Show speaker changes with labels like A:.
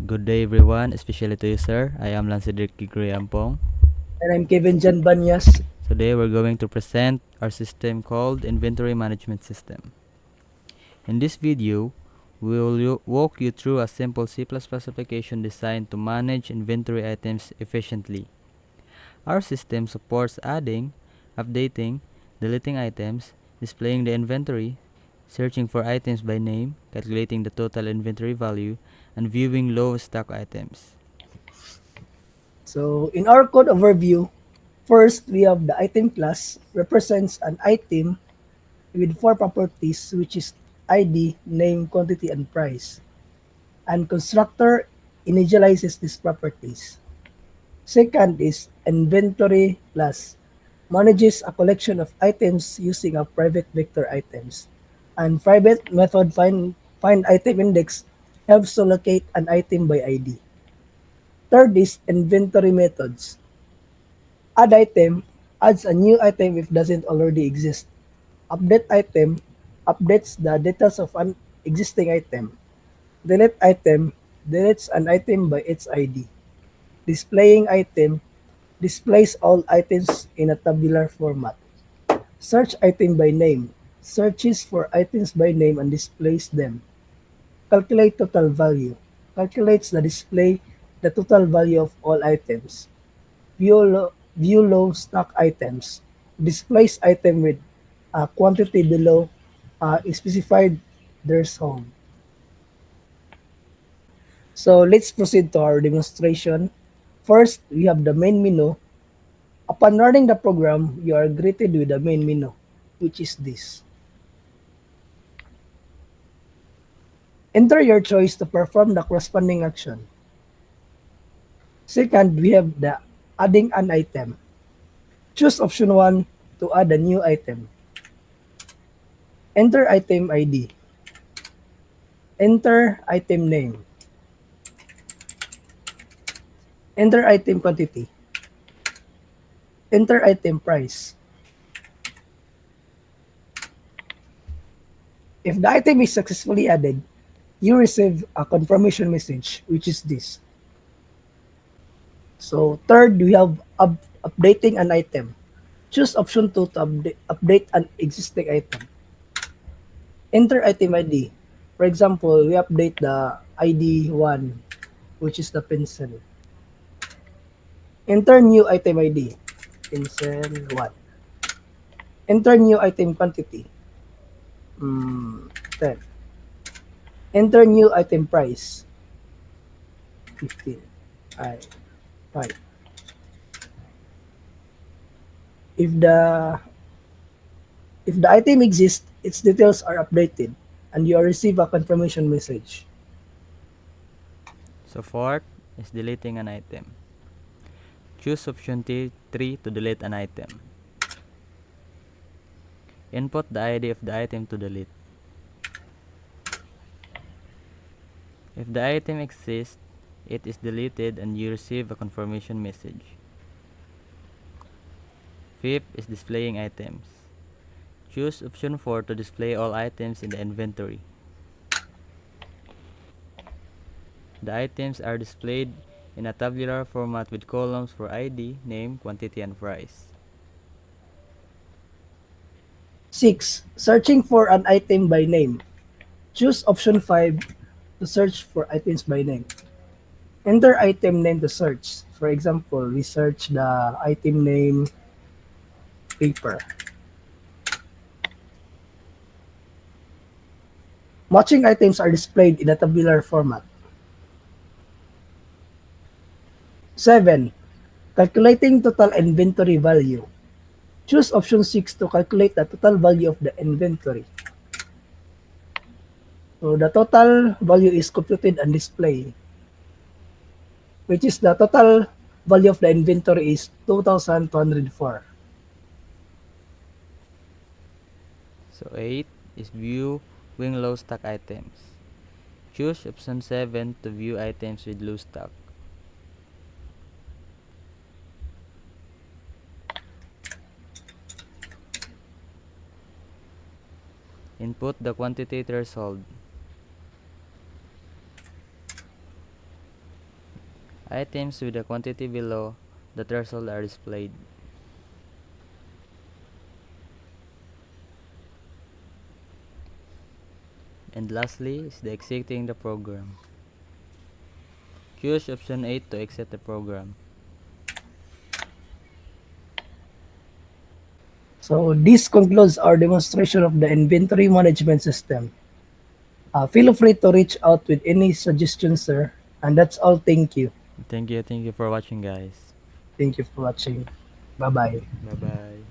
A: Good day everyone, especially to you sir. I am Lansidrik Gregory Ampong.
B: And I'm Kevin Jan Banyas.
A: Today we're going to present our system called Inventory Management System. In this video, we will walk you through a simple C++ application designed to manage inventory items efficiently. Our system supports adding, updating, deleting items, displaying the inventory, searching for items by name, calculating the total inventory value, and viewing low stock items.
B: So in our code overview, first we have the item class represents an item with four properties, which is ID, name, quantity, and price. And constructor initializes these properties. Second is inventory class manages a collection of items using a private vector items. And private method find item index helps to locate an item by ID. Third is inventory methods. Add item adds a new item if doesn't already exist. Update item updates the details of an existing item. Delete item deletes an item by its ID. Displaying item displays all items in a tabular format. Search item by name searches for items by name and displays them. Calculate total value calculates the total value of all items. View low stock items displays item with a quantity below specified their zone. So let's proceed to our demonstration. First, we have the main menu. Upon running the program, you are greeted with the main menu, which is this. Enter your choice to perform the corresponding action. Second, we have the adding an item. Choose option 1 to add a new item. Enter item ID. Enter item name. Enter item quantity. Enter item price. If the item is successfully added, you receive a confirmation message, which is this. So third, we have updating an item. Choose option 2 to update an existing item. Enter item ID. For example, we update the ID 1, which is the pencil. Enter new item ID. Pencil 1. Enter new item quantity. 10. Enter new item price. 15. Ay, 5. If the if the item exists, its details are updated and you will receive a confirmation message.
A: So fourth is deleting an item. Choose option 3 to delete an item. Input the ID of the item to delete. If the item exists, it is deleted and you receive a confirmation message. Fifth is displaying items. Choose option 4 to display all items in the inventory. The items are displayed in a tabular format with columns for ID, name, quantity, and price.
B: 6. Searching for an item by name. Choose option 5 to search for items by name. Enter item name to search. For example, we search the item name paper. Matching items are displayed in a tabular format. 7. Calculating total inventory value. Choose option 6 to calculate the total value of the inventory. So the total value is computed and displayed, which is the total value of the inventory is 2,204.
A: So 8 is view wing low stock items. Choose option 7 to view items with low stock. Input the quantity threshold. Items with the quantity below the threshold are displayed. And lastly is the exiting the program. Choose option 8 to exit the program.
B: So this concludes our demonstration of the inventory management system. Feel free to reach out with any suggestions, sir. And that's all. Thank you.
A: Thank you for watching, guys.
B: Thank you for watching. Bye bye.
A: Bye bye.